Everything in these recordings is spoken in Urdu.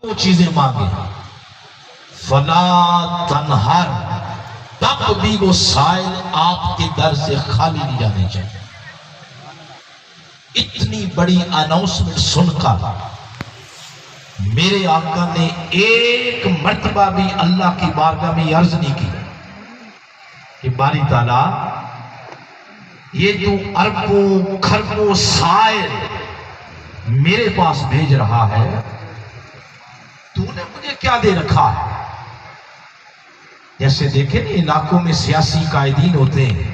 وہ چیزیں مانگے فلا تنہر، تب بھی وہ سائل آپ کے در سے خالی نہیں جانے چاہیے۔ اتنی بڑی اناؤنسمنٹ سن کر میرے آقا نے ایک مرتبہ بھی اللہ کی بارگاہ میں عرض نہیں کی کہ باری تعالیٰ یہ تو اربوں کھربوں سائل میرے پاس بھیج رہا ہے، تو نے مجھے کیا دے رکھا ہے؟ جیسے دیکھیں نا علاقوں میں سیاسی قائدین ہوتے ہیں،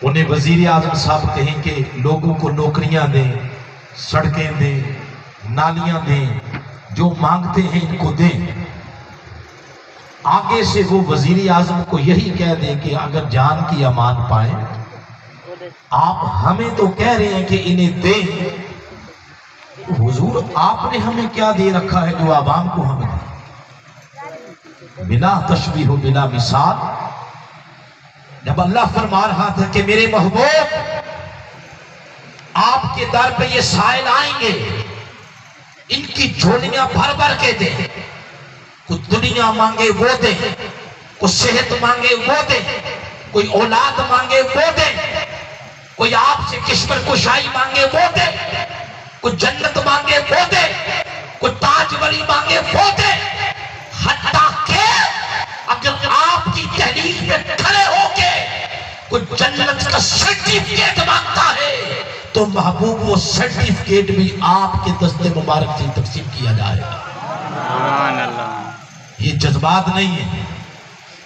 انہیں وزیر اعظم صاحب کہیں کہ لوگوں کو نوکریاں دیں، سڑکیں دیں، نالیاں دیں، جو مانگتے ہیں ان کو دیں۔ آگے سے وہ وزیر اعظم کو یہی کہہ دیں کہ اگر جان کی امان پائیں، آپ ہمیں تو کہہ رہے ہیں کہ انہیں دیں، حضور آپ نے ہمیں کیا دے رکھا ہے جو عوام کو ہمیں دے؟ بلا تشبیہ و بلا مثال جب اللہ فرما رہا تھا کہ میرے محبوب آپ کے در پہ یہ سائل آئیں گے، ان کی جھولیاں بھر بھر کے دیں، کوئی دنیا مانگے وہ دیں، کوئی صحت مانگے وہ دیں، کوئی اولاد مانگے وہ دیں، کوئی آپ سے کشمر کشائی مانگے وہ دیں، کوئی جنت مانگے وہ دے، کوئی تاجوری مانگے وہ دے، حتیٰ کہ اگر آپ کی تحریر میں کھڑے ہو کے کوئی جنت کا سرٹیفکیٹ مانگتا ہے تو محبوب وہ سرٹیفکیٹ بھی آپ کے دست مبارک سے تقسیم کیا جائے گا۔ سبحان اللہ۔ یہ جذبات نہیں ہے،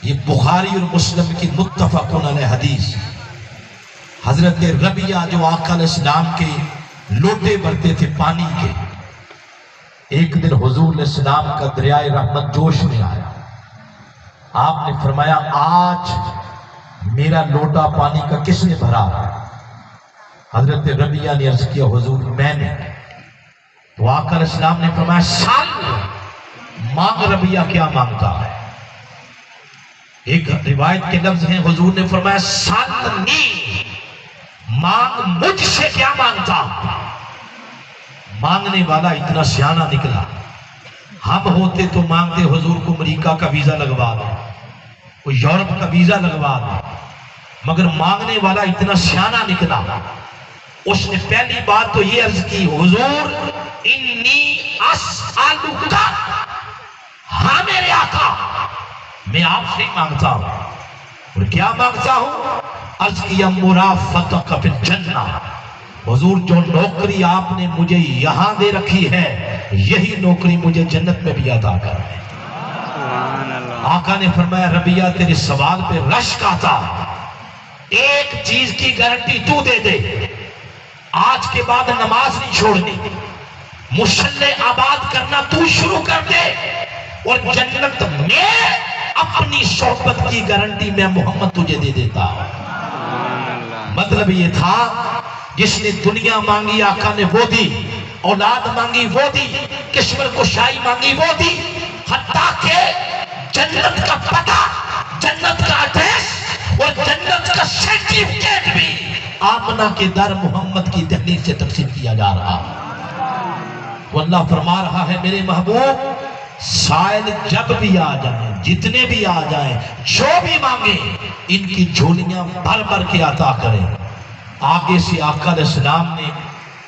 یہ بخاری اور مسلم کی متفقن علیہ حدیث۔ حضرت ربیعہ جو آقا علیہ السلام کے لوٹے بھرتے تھے پانی کے، ایک دن حضور علیہ السلام کا دریائے رحمت جوش میں آیا، آپ نے فرمایا آج میرا لوٹا پانی کا کس نے بھرا؟ حضرت ربیعہ نے عرض کیا حضور میں نے۔ تو آقا علیہ السلام نے فرمایا سال مانگ ربیعہ کیا مانگتا ہے؟ ایک روایت کے لفظ ہیں حضور نے فرمایا سالنی، مانگ مجھ سے کیا مانگتا؟ مانگنے والا اتنا سیانہ نکلا، ہم ہوتے تو مانگتے حضور کو امریکہ کا ویزا لگوا دیں، کوئی یورپ کا ویزا لگوا دیں، مگر مانگنے والا اتنا سیانہ نکلا، اس نے پہلی بات تو یہ عرض کی حضور انی اسالک، ہاں میرے آقا میں آپ سے ہی مانگتا ہوں، اور کیا مانگتا ہوں؟ عرض کیا مرافقتک فی الجنہ، حضور جو نوکری آپ نے مجھے یہاں دے رکھی ہے یہی نوکری مجھے جنت میں بھی عطا کر دے۔ آقا نے فرمایا ربیعہ تیرے سوال پہ رشک آتا، ایک چیز کی گارنٹی تو دے دے، آج کے بعد نماز نہیں چھوڑنی، مصلی آباد کرنا تو شروع کر دے، اور جنت میں اپنی صحبت کی گارنٹی میں محمد تجھے دے دیتا ہوں۔ مطلب یہ تھا جس نے دنیا مانگی آقا نے وہ دی، اولاد مانگی وہ دی، کشمر کشائی مانگی وہ دی، حتیٰ کہ جنت کا پتہ، جنت کا ایڈریس اور جنت کا سرٹیفکیٹ بھی آمنہ کے در محمد کی دہلیز سے تقسیم کیا جا رہا۔ تو اللہ فرما رہا ہے میرے محبوب سائل جب بھی آ جائیں، جتنے بھی آ جائیں، جو بھی مانگیں، ان کی جھولیاں بھر بھر کے عطا کریں۔ آگے سے آقا علیہ السلام نے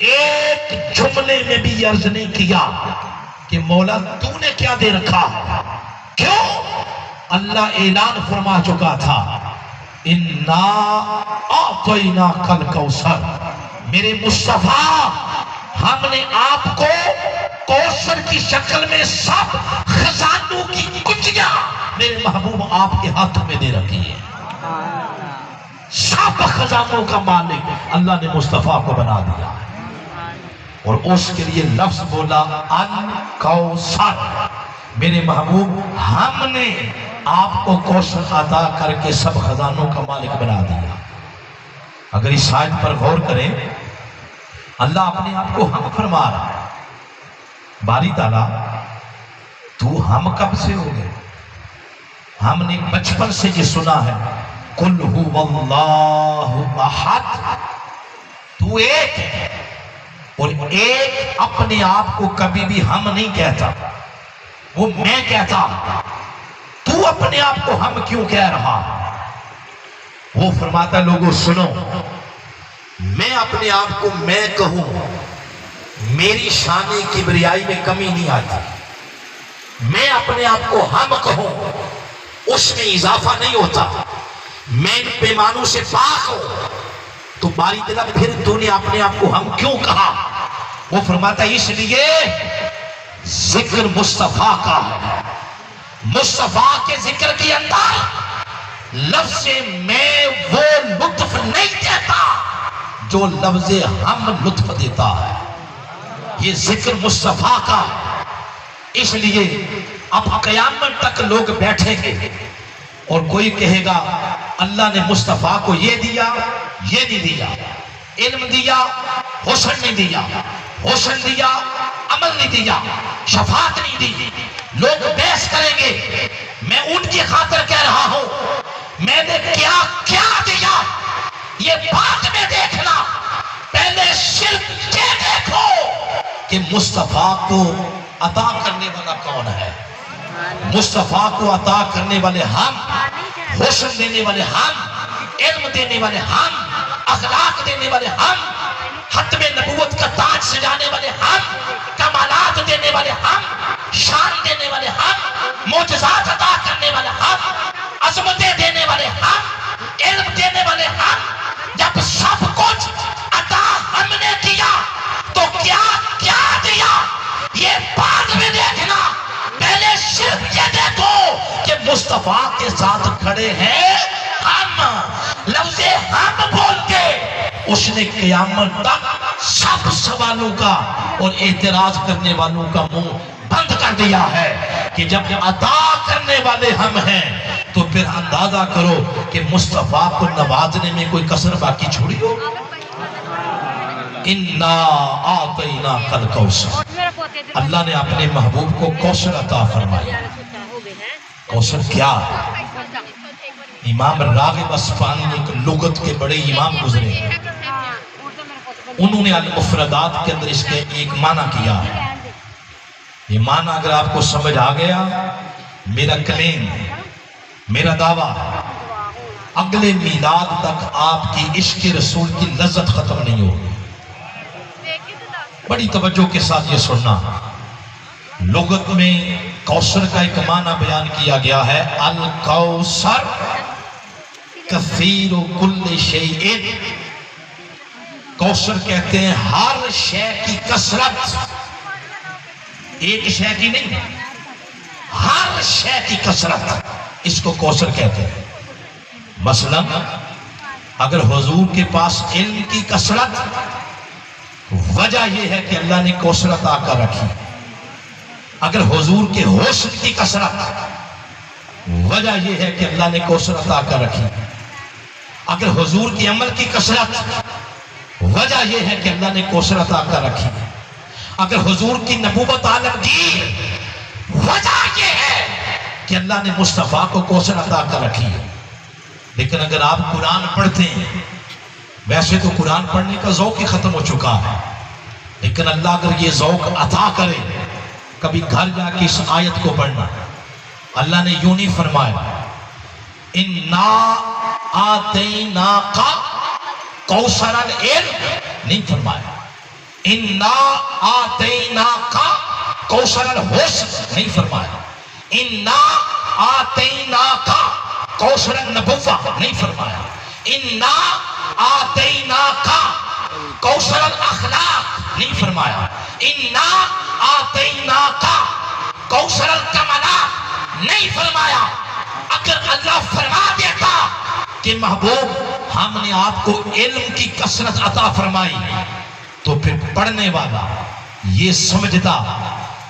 ایک جملے میں بھی عرض نہیں کیا کہ مولا تو نے کیا دے رکھا؟ کیوں؟ اللہ اعلان فرما چکا تھا اِنَّا أَعْطَيْنَاكَ الْكَوْثَرَ، میرے مصطفیٰ ہم نے آپ کو کوثر کی شکل میں سب خزانوں کی کچیاں میرے محبوب آپ کے ہاتھ میں دے رکھی ہے۔ سب خزانوں کا مالک اللہ نے مصطفیٰ کو بنا دیا، اور اس کے لیے لفظ بولا الکوثر، میرے محبوب ہم نے آپ کو کوثر عطا کر کے سب خزانوں کا مالک بنا دیا۔ اگر اس آیت پر غور کریں، اللہ اپنے آپ کو ہم فرما رہا ہے، باری تعالیٰ تو ہم کب سے ہو گئے؟ ہم نے بچپن سے یہ سنا ہے قُلْ هُوَ اللَّهُ أَحَدٌ، تو ایک ہے، اور ایک اپنے آپ کو کبھی بھی ہم نہیں کہتا، وہ میں کہتا۔ تو اپنے آپ کو ہم کیوں کہہ رہا؟ وہ فرماتا لوگوں سنو، میں اپنے آپ کو میں کہوں، میری شان کبریائی میں کمی نہیں آتی۔ میں اپنے آپ کو ہم کہوں، اس میں اضافہ نہیں ہوتا۔ میں ان پیمانوں سے پاک ہوں، تو باری تعالیٰ پھر تو نے اپنے آپ کو ہم کیوں کہا؟ وہ فرماتا اس لیے ذکر مصطفیٰ کا ہے، مصطفیٰ کے ذکر کے اندر لفظ میں وہ لطف نہیں دیتا جو لفظ ہم لطف دیتا ہے۔ یہ ذکر مصطفیٰ کا ہے، اس لیے اب قیامت تک لوگ بیٹھیں گے اور کوئی کہے گا اللہ نے مصطفیٰ کو یہ دیا، یہ نہیں دیا، علم دیا، حسن نہیں دیا، حسن دیا، عمل نہیں دیا، شفاعت نہیں دی۔ لوگ بحث کریں گے۔ میں ان کی خاطر کہہ رہا ہوں، میں نے کیا کیا دیا یہ بعد میں دیکھنا، پہلے صرف یہ دیکھو کہ مصطفیٰ کو عطا کرنے والا کون ہے۔ مصطفیٰ کو عطا کرنے والے ہم، حسن دینے والے ہم، علم دینے والے ہم، اخلاق دینے والے ہم، ختم نبوت کا تاج سجانے والے ہم، کمالات دینے والے ہم، شان دینے والے ہم، معجزات عطا کرنے والے ہم، عظمتیں دینے والے ہم، علم دینے والے ہم۔ جب سب کچھ عطا ہم نے کیا تو کیا کیا دیا یہ بعد میں دیکھنا، پہلے صرف یہ دیکھو کہ مصطفیٰ کے ساتھ کھڑے ہیں ہم، لفظ ہم بول کے اس نے قیامت تک سب سوالوں کا اور اعتراض کرنے والوں کا منہ بند کر دیا ہے کہ جب عطا کرنے والے ہم ہیں تو پھر اندازہ کرو کہ مصطفیٰ کو نوازنے میں کوئی کسر باقی چھوڑی ہو۔ اِنَّا آتَيْنَاكَ الْكَوْثَرَ، اللہ نے اپنے محبوب کو کوثر عطا فرمایا۔ کوثر کیا؟ امام راغب اصفہانی ایک لغت کے بڑے امام گزرے، انہوں نے المفردات کے اندر اس کے ایک معنی کیا ہے۔ یہ معنی اگر آپ کو سمجھ آ گیا، میرا کلیم، میرا دعویٰ اگلے میلاد تک آپ کی عشق رسول کی لذت ختم نہیں ہوگی۔ بڑی توجہ کے ساتھ یہ سننا، لغت میں کوثر کا ایک معنی بیان کیا گیا ہے، الکوثر کثیر کل شیء، کوثر کہتے ہیں ہر شے کی کثرت، ایک شے کی نہیں، ہر شے کی کثرت، اس کو کوثر کہتے ہیں۔ مثلا اگر حضور کے پاس علم کی کثرت، وجہ یہ ہے کہ اللہ نے کوثر عطا کر رکھی۔ اگر حضور کے حسن کی کثرت، وجہ یہ ہے کہ اللہ نے کوثر عطا کر رکھی۔ اگر حضور کی عمل کی کثرت، وجہ یہ ہے کہ اللہ نے کوثر عطا کر رکھی۔ اگر حضور کی نبوت عالمگیر، وجہ یہ ہے کہ اللہ نے مصطفیٰ کو کوثر عطا کر رکھی ہے۔ لیکن اگر آپ قرآن پڑھتے ہیں، ویسے تو قرآن پڑھنے کا ذوق ہی ختم ہو چکا ہے، لیکن اللہ اگر یہ ذوق عطا کرے، کبھی گھر جا کے اس آیت کو پڑھنا۔ اللہ نے یوں نہیں فرمایا اِنَّا آتَيْنَاكَ کوثر العلم، نہیں فرمایا اِنَّا آتَيْنَاكَ کوثر الحسن، نہیں فرمایا اِنَّا آتَيْنَاكَ کوثر النبوہ، نہیں فرمایا اِنَّا آتَيْنَاكَ کوثر الاخلاق، نہیں فرمایا اِنَّا آتَيْنَاكَ کوثر الکمالات، نہیں فرمایا۔ اگر اللہ فرما دیتا کہ محبوب ہم نے آپ کو علم کی کثرت عطا فرمائی، تو پھر پڑھنے والا یہ سمجھتا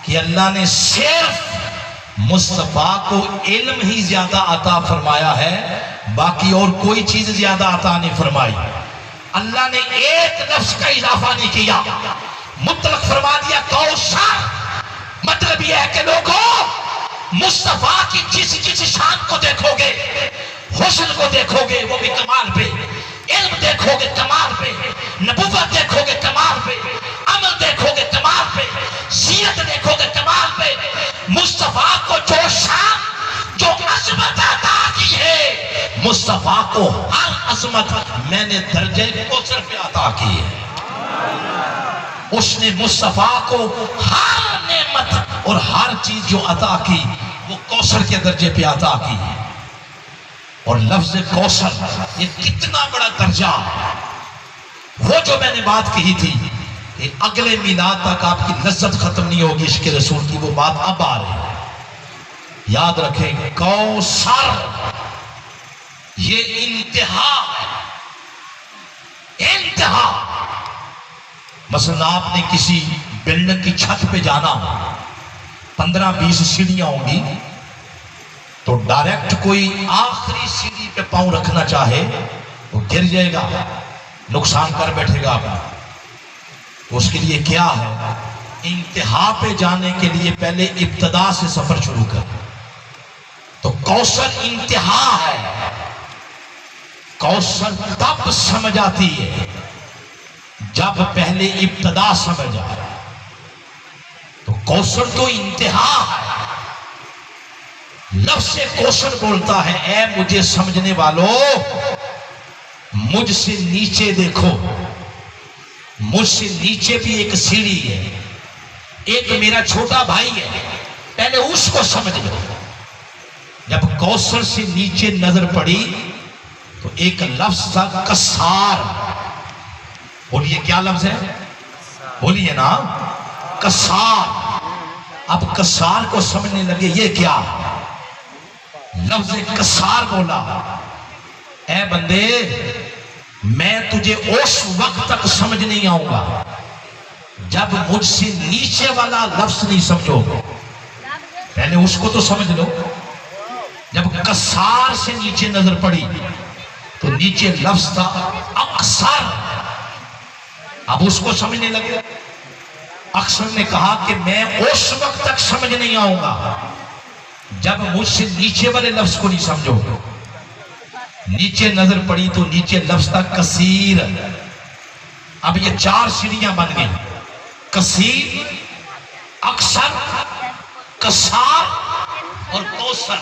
کہ اللہ نے صرف مصطفیٰ کو علم ہی زیادہ عطا فرمایا ہے، باقی اور کوئی چیز زیادہ عطا نہیں فرمائی۔ اللہ نے ایک لفظ کا اضافہ نہیں کیا، مطلق فرما دیا کوثر۔ مطلب یہ ہے کہ لوگوں، مصطفیٰ کی جس شان کو دیکھو گے، حسن کو دیکھو گے وہ بھی کمال پہ، علم دیکھو گے کمال پہ، نبوت دیکھو گے کمال پہ، عمل دیکھو گے کمال پہ، سیرت دیکھو گے کمال پہ. مصطفیٰ کو جو شان، جو عظمت عطا کی ہے، مصطفیٰ کو ہر عظمت میں نے درجہ کوثر پہ عطا کی ہے. اس نے مصطفیٰ کو ہر نعمت اور ہر چیز جو عطا کی وہ کوثر کے درجے پہ عطا کی ہے. اور لفظ کوثر یہ کتنا بڑا درجہ، وہ جو میں نے بات کہی تھی کہ اگلے میلاد تک آپ کی لذت ختم نہیں ہوگی عشق رسول کی، وہ بات اب آ رہی ہے. یاد رکھیں کوثر یہ انتہا ہے، انتہا. مثلا آپ نے کسی بلڈنگ کی چھت پہ جانا، 15-20 سیڑھیاں ہوں گی، تو ڈائریکٹ کوئی آخری سیڑھی پہ پاؤں رکھنا چاہے وہ گر جائے گا، نقصان کر بیٹھے گا آپ. اس کے لیے کیا ہے؟ انتہا پہ جانے کے لیے پہلے ابتدا سے سفر شروع کر. تو کوثر انتہا ہے. کوثر تب سمجھ آتی ہے جب پہلے ابتدا سمجھ آئے. تو کوثر تو انتہا ہے. لفظ کوثر بولتا ہے اے مجھے سمجھنے والوں، مجھ سے نیچے دیکھو. مجھ سے نیچے بھی ایک سیڑھی ہے، ایک میرا چھوٹا بھائی ہے، پہلے اس کو سمجھ لو. جب کوثر سے نیچے نظر پڑی تو ایک لفظ تھا کسار. بولیے کیا لفظ ہے؟ بولیے نا، کسار. اب کسار کو سمجھنے لگے یہ کیا؟ لفظ کسار بولا، اے بندے میں تجھے اس وقت تک سمجھ نہیں آؤں گا جب مجھ سے نیچے والا لفظ نہیں سمجھو. پہلے اس کو تو سمجھ لو. جب کسار سے نیچے نظر پڑی تو نیچے لفظ تھا اکثر. اب اس کو سمجھنے لگے. اکثر نے کہا کہ میں اس وقت تک سمجھ نہیں آؤں گا جب مجھ سے نیچے والے لفظ کو نہیں سمجھو. نیچے نظر پڑی تو نیچے لفظ تھا کثیر. اب یہ 4 سیڑھیاں بن گئی، کثیر، اکثر، کسار اور کوثر.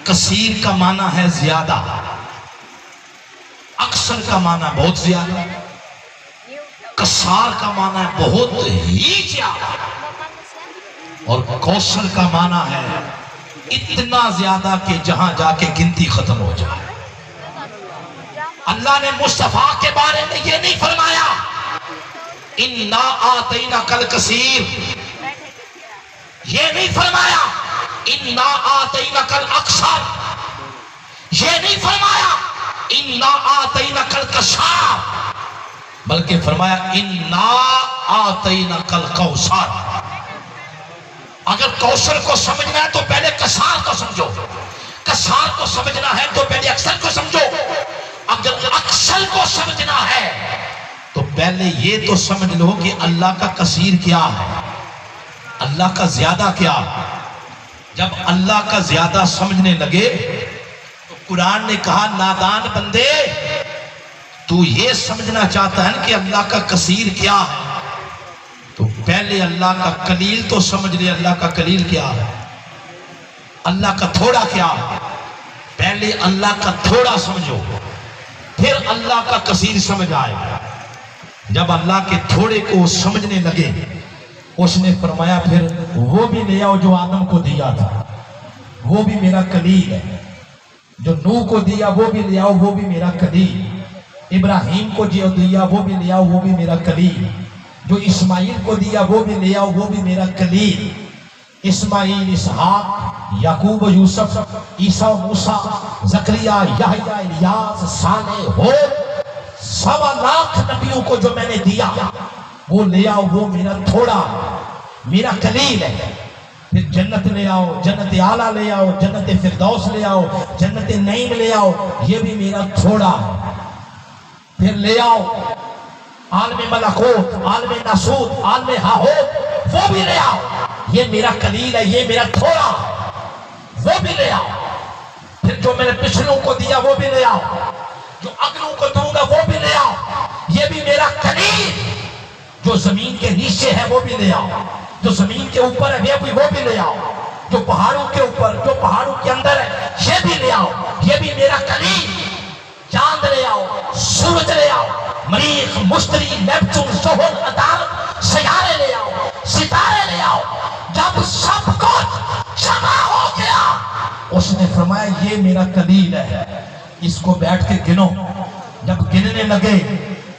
کثیر کا معنی ہے زیادہ، اکثر کا معنی بہت زیادہ، کسار کا معنی ہے بہت ہی زیادہ، اور کوثر کا معنی ہے اتنا زیادہ کہ جہاں جا کے گنتی ختم ہو جائے. اللہ نے مصطفیٰ کے بارے میں یہ نہیں فرمایا اِنَّا آتَيْنَاكَ الْكَثِيرَ، یہ نہیں فرمایا اِنَّا آتَيْنَاكَ الْأَكْثَرَ، یہ نہیں فرمایا اِنَّا آتَيْنَاكَ الْكَسَّارَ، بلکہ فرمایا اِنَّا آتَيْنَاكَ الْكَوْثَرَ. اگر کوثر کو سمجھنا ہے تو پہلے کسار کو سمجھو، کسار کو سمجھنا ہے تو پہلے اکثر کو سمجھو. اگر اکثر کو سمجھنا ہے تو پہلے یہ تو سمجھ لو کہ اللہ کا کثیر کیا ہے، اللہ کا زیادہ کیا ہے. جب اللہ کا زیادہ سمجھنے لگے تو قرآن نے کہا نادان بندے تو یہ سمجھنا چاہتا ہے کہ اللہ کا کثیر کیا ہے، تو پہلے اللہ کا قلیل تو سمجھ لے. اللہ کا قلیل کیا ہے، اللہ کا تھوڑا کیا ہے. پہلے اللہ کا تھوڑا سمجھو، پھر اللہ کا کثیر سمجھ آئے. جب اللہ کے تھوڑے کو سمجھنے لگے اس نے فرمایا پھر وہ بھی لے آؤ جو آدم کو دیا تھا، وہ بھی میرا قلیل ہے. جو نوح کو دیا وہ بھی لے آؤ، وہ بھی میرا قلیل. ابراہیم کو جو دیا وہ بھی لے آؤ، وہ بھی میرا قلیل. جو اسماعیل کو دیا وہ بھی لے آؤ، وہ بھی میرا قلیل. اسماعیل، اسحاق، یعقوب و یوسف، عیسیٰ و موسیٰ، زکریا، یحییٰ، الیاس، صالح، ہود، 1.25 لاکھ نبیوں کو جو میں نے دیا وہ لے آؤ، وہ میرا تھوڑا، میرا قلیل ہے. پھر جنت لے آؤ، جنت اعلیٰ لے آؤ، جنت فردوس لے آؤ، جنت نعیم لے آؤ، یہ بھی میرا تھوڑا ہے. پھر لے آؤ عالم ملکوت، عالم ناسوت، عالم ہاہوت، وہ بھی لے آؤ، یہ میرا قلیل ہے، یہ میرا تھوڑا، وہ بھی لے آؤ. پھر جو میں نے پچھلوں کو دیا وہ بھی لے آؤ، جو اگلوں کو دوں گا وہ بھی لے آؤ، یہ بھی میرا قلیل. جو زمین کے نیچے ہے وہ بھی لے آؤ، جو زمین کے اوپر ہے وہ بھی لے آؤ، جو پہاڑوں کے اوپر، جو پہاڑوں کے اندر ہے یہ بھی لے آؤ، یہ بھی میرا کلیم۔ چاند لے آؤ، سورج لے آؤ، مریخ، مشتری، نیپچون، زحل، عطارد، سیارے لے آؤ، ستارے لے آؤ۔ جب سب کچھ جمع ہو گیا اس نے فرمایا یہ میرا کلیل ہے، اس کو بیٹھ کے گنو۔ جب گننے لگے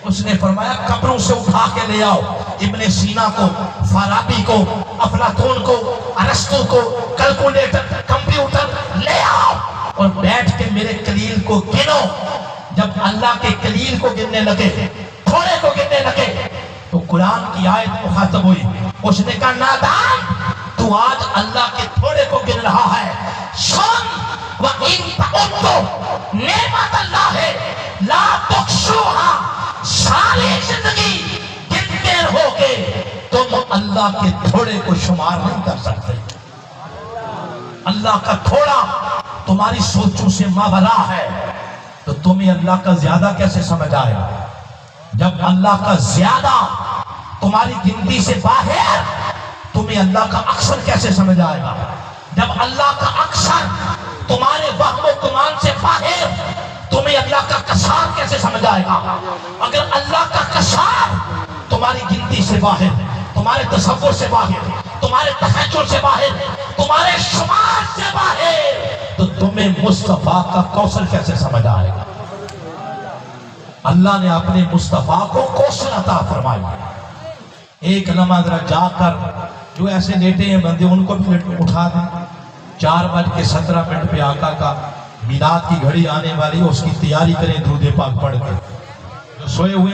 اس نے فرمایا قبروں سے اٹھا کے لے آؤ ابن سینا کو، فارابی کو، افلاطون کو، ارسطو کو، کیلکولیٹر، کمپیوٹر لے آؤ اور بیٹھ کے میرے کلیل کو گنو۔ جب اللہ کے کلیل کو گننے لگے، تھوڑے کو گننے لگے، تو قرآن کی آیت مخاطب ہوئی۔ اس نے کہا نادان، تو آج اللہ کے تھوڑے کو گن رہا ہے۔ سن وَإِن تَعُدُّوا نِعْمَتَ اللَّهِ لَا تُحْصُوهَا، ساری زندگی گنتے رہو گے تم اللہ کے تھوڑے کو شمار نہیں کر سکتے۔ اللہ کا تھوڑا تمہاری سوچوں سے ماوراء ہے تو تمہیں اللہ کا زیادہ کیسے سمجھ آئے گا؟ جب اللہ کا زیادہ تمہاری گنتی سے باہر، تمہیں اللہ کا اکثر کیسے سمجھ آئے گا؟ جب اللہ کا اکثر تمہارے وہم و گمان سے باہر، تمہیں اللہ کا قصار کیسے سمجھ آئے گا؟ اگر اللہ کا قصار تمہاری گنتی سے باہر، تمہارے تصور سے باہر، تمہارے تخیل سے باہر، تمہارے شمار سے باہر، تو تمہیں مصطفیٰ کا کوثر کیسے سمجھ آئے گا؟ اللہ نے اپنے مصطفیٰ کو کوثر عطا فرمائی۔ ایک لمحہ ذرا جا کر جو ایسے لیٹے ہیں بندے ان کو بھی اٹھا دیں۔ 4:17 پہ آقا کا میلاد کی گھڑی آنے والی، اس کی تیاری کریں درود پاک پڑھ کے۔ جو سوئے ہوئے